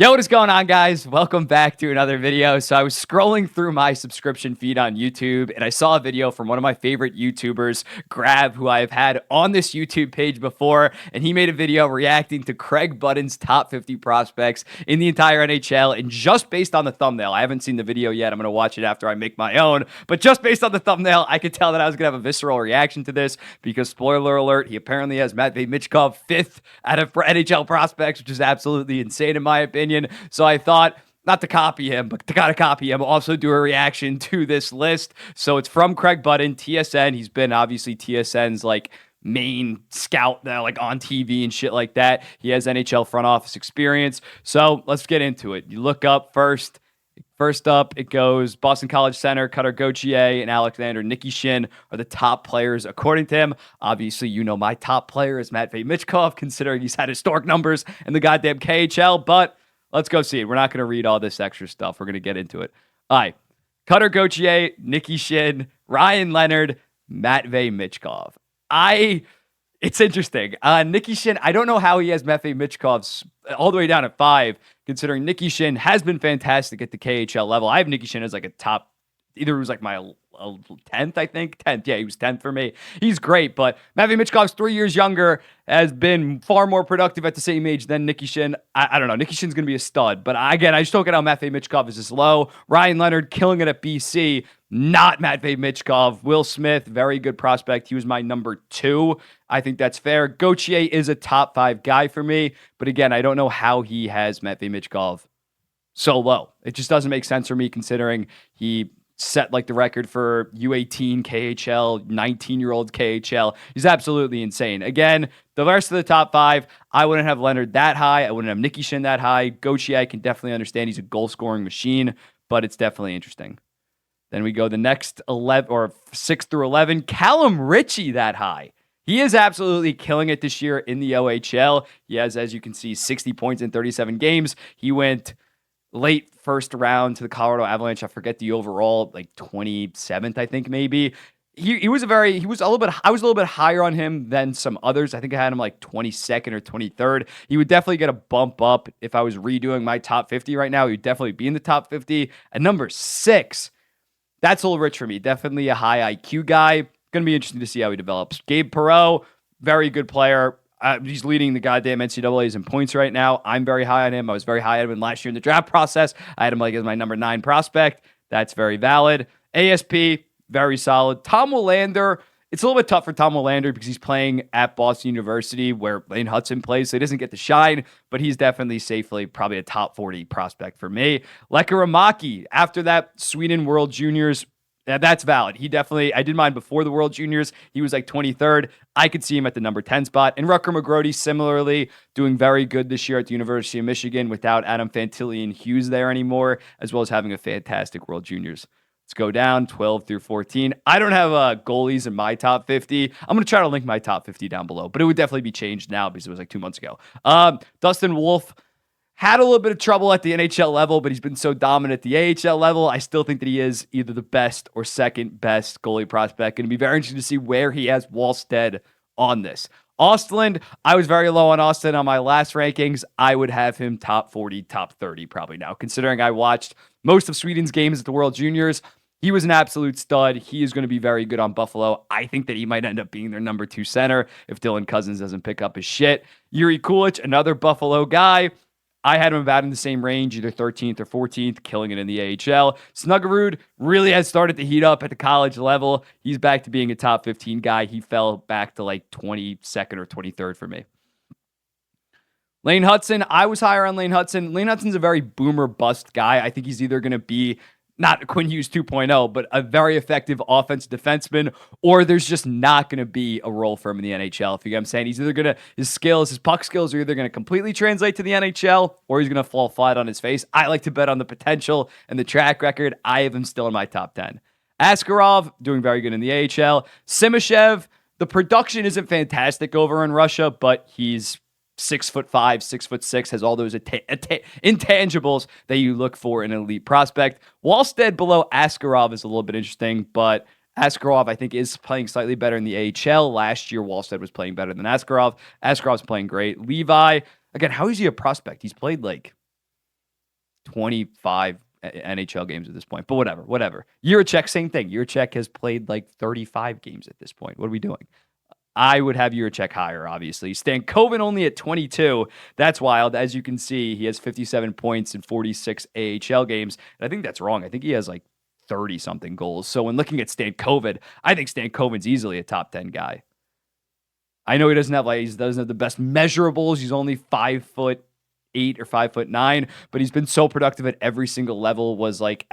Yo, what is going on, guys? Welcome back to another video. So I was scrolling through my subscription feed on YouTube and I saw a video from one of my favorite YouTubers, Grab, who I've had on this YouTube page before, and he made a video reacting to Craig Button's top 50 prospects in the entire NHL. And just based on the thumbnail, I haven't seen the video yet. I'm going to watch it after I make my own. But just based on the thumbnail, I could tell that I was going to have a visceral reaction to this because, spoiler alert, he apparently has Matvei Michkov fifth out of NHL prospects, which is absolutely insane in my opinion. So I thought, not to copy him, but to kind of copy him, also do a reaction to this list. So it's from Craig Button, TSN. He's been obviously TSN's main scout now, on TV and shit like that. He has NHL front office experience. So let's get into it. You look up first. First up, it goes Boston College center Cutter Gauthier and Alexander Nikishin are the top players according to him. Obviously, you know my top player is Matvei Michkov, considering he's had historic numbers in the goddamn KHL, but let's go see it. We're not going to read all this extra stuff. We're going to get into it. All right. Cutter Gauthier, Nikishin, Ryan Leonard, Matvei Michkov. It's interesting. Nikishin, I don't know how he has Matvei Michkov's all the way down at 5, considering Nikishin has been fantastic at the KHL level. I have Nikishin as a top, either it was my 10th, I think. 10th. Yeah, he was 10th for me. He's great, but Matvei Michkov's 3 years younger, has been far more productive at the same age than Nikishin. I don't know. Nikishin's going to be a stud, but again, I just don't get how Matvei Michkov is this low. Ryan Leonard killing it at BC. Not Matvei Michkov. Will Smith, very good prospect. He was my number 2. I think that's fair. Gauthier is a top 5 guy for me, but again, I don't know how he has Matvei Michkov so low. It just doesn't make sense for me considering he set the record for U18 KHL, 19-year-old KHL. He's absolutely insane. Again, the rest of the top 5, I wouldn't have Leonard that high. I wouldn't have Nikishin that high. Gauthier, I can definitely understand he's a goal-scoring machine, but it's definitely interesting. Then we go the next 11 or 6 through 11. Callum Ritchie that high. He is absolutely killing it this year in the OHL. He has, as you can see, 60 points in 37 games. He went late first round to the Colorado Avalanche. I forget the overall, 27th, I think maybe. I was a little bit higher on him than some others. I think I had him 22nd or 23rd. He would definitely get a bump up if I was redoing my top 50 right now. He would definitely be in the top 50. At number 6, that's a little rich for me. Definitely a high IQ guy. Going to be interesting to see how he develops. Gabe Perreault, very good player. He's leading the goddamn NCAAs in points right now. I'm very high on him. I was very high on him last year in the draft process. I had him as my number 9 prospect. That's very valid. ASP, very solid. Tom Willander, it's a little bit tough for Tom Willander because he's playing at Boston University where Lane Hudson plays, so he doesn't get the shine, but he's definitely safely probably a top 40 prospect for me. Lekaramaki, after that Sweden World Juniors, that's valid. I did mine before the World Juniors. He was 23rd. I could see him at the number 10 spot. And Rutger McGrody, similarly, doing very good this year at the University of Michigan without Adam Fantilli and Hughes there anymore, as well as having a fantastic World Juniors. Let's go down 12 through 14. I don't have goalies in my top 50. I'm going to try to link my top 50 down below, but it would definitely be changed now because it was 2 months ago. Dustin Wolf had a little bit of trouble at the NHL level, but he's been so dominant at the AHL level. I still think that he is either the best or second best goalie prospect. And it'd be very interesting to see where he has Wallstead on this. Ostlund, I was very low on Austin on my last rankings. I would have him top 40, top 30 probably now, considering I watched most of Sweden's games at the World Juniors. He was an absolute stud. He is going to be very good on Buffalo. I think that he might end up being their number 2 center if Dylan Cousins doesn't pick up his shit. Yuri Kulich, another Buffalo guy. I had him about in the same range, either 13th or 14th, killing it in the AHL. Snuggerud really has started to heat up at the college level. He's back to being a top 15 guy. He fell back to 22nd or 23rd for me. Lane Hudson, I was higher on Lane Hudson. Lane Hudson's a very boomer bust guy. I think he's either going to be not Quinn Hughes 2.0, but a very effective offensive defenseman, or there's just not going to be a role for him in the NHL. If you get what I'm saying, he's either going to, his puck skills are either going to completely translate to the NHL, or he's going to fall flat on his face. I like to bet on the potential and the track record. I have him still in my top 10. Askarov, doing very good in the AHL. Simashev, the production isn't fantastic over in Russia, but he's 6'5", 6'6", has all those intangibles that you look for in an elite prospect. Wallstead below Askarov is a little bit interesting, but Askarov, I think, is playing slightly better in the AHL. Last year, Wallstead was playing better than Askarov. Askarov's playing great. Levi, again, how is he a prospect? He's played 25 NHL games at this point. But whatever. Jiricek, same thing. Jiricek has played like 35 games at this point. What are we doing? I would have Jiricek higher, obviously. Stankoven only at 22. That's wild. As you can see, he has 57 points in 46 AHL games. And I think that's wrong. I think he has like 30-something goals. So when looking at Stankoven, I think Stankoven's easily a top 10 guy. I know he doesn't have the best measurables. He's only 5'8" or 5'9", but he's been so productive at every single level. Was like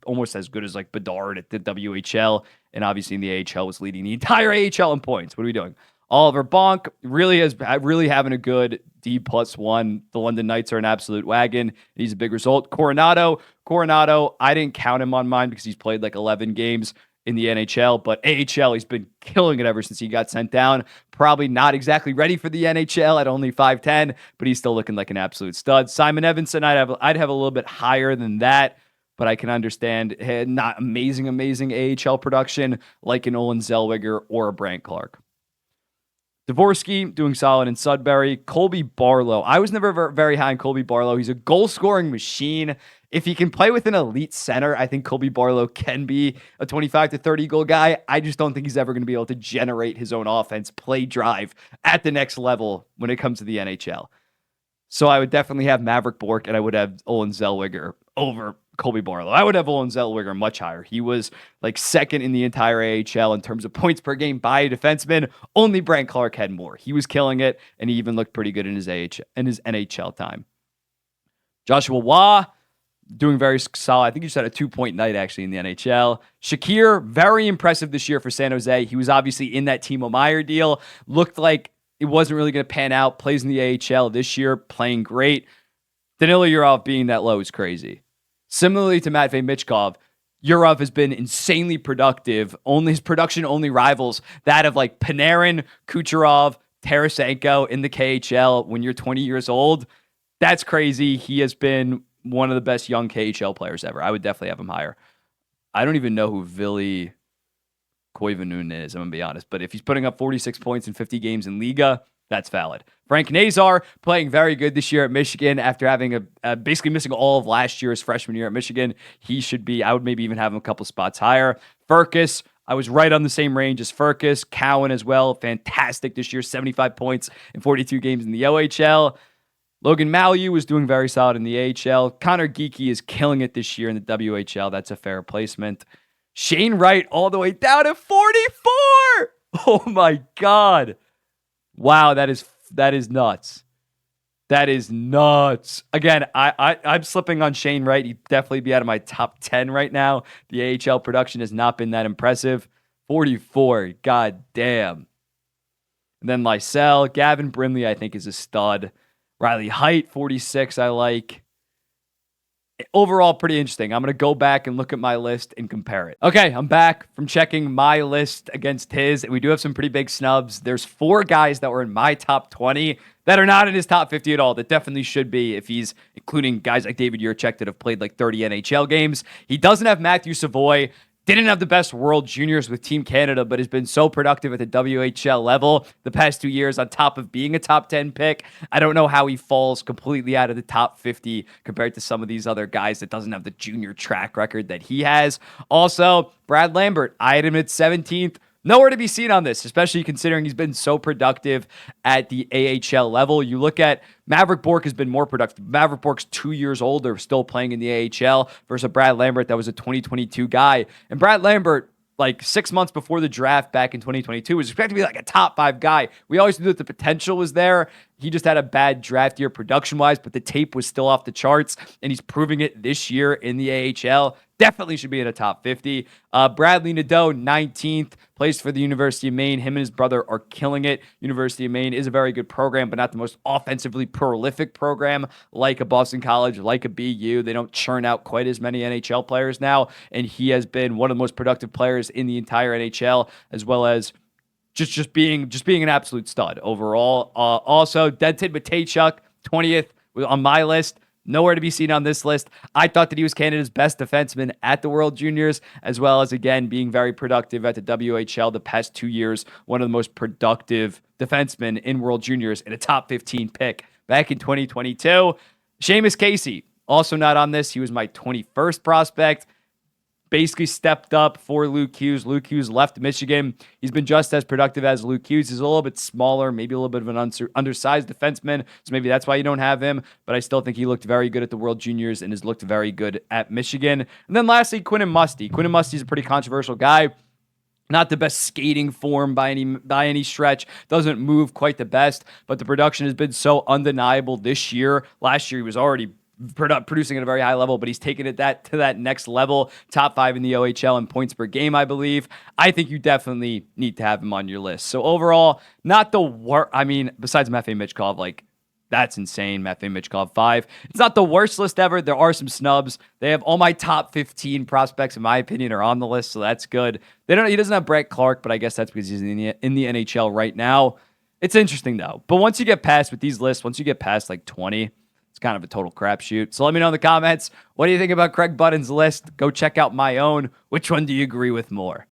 almost as good as like Bedard at the WHL, and obviously in the AHL was leading the entire AHL in points. What are we doing? Oliver Bonk really having a good D+1. The London Knights are an absolute wagon. He's a big result. Coronado, I didn't count him on mine because he's played like 11 games in the NHL, but AHL, he's been killing it ever since he got sent down. Probably not exactly ready for the NHL at only 5'10", but he's still looking like an absolute stud. Simon Evanson, I'd have a little bit higher than that, but I can understand not amazing AHL production like an Olin Zellweger or a Brandt Clark. Dvorsky doing solid in Sudbury. Colby Barlow. I was never very high on Colby Barlow. He's a goal-scoring machine. If he can play with an elite center, I think Colby Barlow can be a 25 to 30 goal guy. I just don't think he's ever going to be able to generate his own offense, play drive at the next level when it comes to the NHL. So I would definitely have Maverick Bourque, and I would have Olin Zellweger over Colby Barlow. I would have Olin Zellweger much higher. He was like second in the entire AHL in terms of points per game by a defenseman. Only Brandt Clark had more. He was killing it, and he even looked pretty good in his NHL time. Joshua Waugh, doing very solid. I think he just had a 2-point night actually in the NHL. Shakir, very impressive this year for San Jose. He was obviously in that Timo Meier deal. Looked like it wasn't really going to pan out. Plays in the AHL this year, playing great. Danila Yurov being that low is crazy. Similarly to Matvei Michkov, Yurov has been insanely productive. His production only rivals that of like Panarin, Kucherov, Tarasenko in the KHL when you're 20 years old. That's crazy. He has been one of the best young KHL players ever. I would definitely have him higher. I don't even know who Ville Koivunen is, I'm going to be honest. But if he's putting up 46 points in 50 games in Liga, that's valid. Frank Nazar playing very good this year at Michigan after having basically missing all of last year's freshman year at Michigan. He should be, I would maybe even have him a couple spots higher. Furcus, I was right on the same range as Furcus. Cowan as well, fantastic this year, 75 points in 42 games in the OHL. Logan Mailloux was doing very solid in the AHL. Connor Geekie is killing it this year in the WHL. That's a fair placement. Shane Wright all the way down at 44. Oh my God. Wow, that is nuts. That is nuts. Again, I'm slipping on Shane Wright. He'd definitely be out of my top 10 right now. The AHL production has not been that impressive. 44, god damn. And then Lysell, Gavin Brimley, I think is a stud. Riley Height, 46, I like. Overall, pretty interesting. I'm going to go back and look at my list and compare it. Okay, I'm back from checking my list against his. We do have some pretty big snubs. There's 4 guys that were in my top 20 that are not in his top 50 at all. That definitely should be if he's including guys like David Jiricek that have played like 30 NHL games. He doesn't have Matthew Savoy. Didn't have the best World Juniors with Team Canada, but has been so productive at the WHL level the past 2 years on top of being a top 10 pick. I don't know how he falls completely out of the top 50 compared to some of these other guys that doesn't have the junior track record that he has. Also, Brad Lambert, I had him at 17th. Nowhere to be seen on this, especially considering he's been so productive at the AHL level. You look at Maverick Bourque has been more productive. Maverick Bourque's 2 years older, still playing in the AHL versus Brad Lambert that was a 2022 guy. And Brad Lambert, like 6 months before the draft back in 2022, was expected to be like a top 5 guy. We always knew that the potential was there. He just had a bad draft year production-wise, but the tape was still off the charts, and he's proving it this year in the AHL. Definitely should be in a top 50. Bradley Nadeau, 19th, plays for the University of Maine. Him and his brother are killing it. University of Maine is a very good program, but not the most offensively prolific program like a Boston College, like a BU. They don't churn out quite as many NHL players now, and he has been one of the most productive players in the entire NHL, as well as just being an absolute stud overall. Also, Denton Matejchuk, 20th on my list. Nowhere to be seen on this list. I thought that he was Canada's best defenseman at the World Juniors, as well as, again, being very productive at the WHL the past 2 years. One of the most productive defensemen in World Juniors and a top 15 pick back in 2022. Seamus Casey, Also not on this. He was my 21st prospect. Basically stepped up for Luke Hughes. Luke Hughes left Michigan. He's been just as productive as Luke Hughes. He's a little bit smaller, maybe a little bit of an undersized defenseman, so maybe that's why you don't have him, but I still think he looked very good at the World Juniors and has looked very good at Michigan. And then lastly, Quinn Musty. Quinn Musty's a pretty controversial guy. Not the best skating form by any stretch. Doesn't move quite the best, but the production has been so undeniable this year. Last year, he was already producing at a very high level, but he's taken it to that next level. Top 5 in the OHL in points per game, I believe. I think you definitely need to have him on your list. So overall, not the worst. I mean, besides Matvei Michkov, like, that's insane. Matvei Michkov 5. It's not the worst list ever. There are some snubs. They have all my top 15 prospects, in my opinion, are on the list, so that's good. He doesn't have Brett Clark, but I guess that's because he's in the NHL right now. It's interesting though. But once you get past with these lists, once you get past like 20, it's kind of a total crapshoot. So let me know in the comments, what do you think about Craig Button's list? Go check out my own. Which one do you agree with more?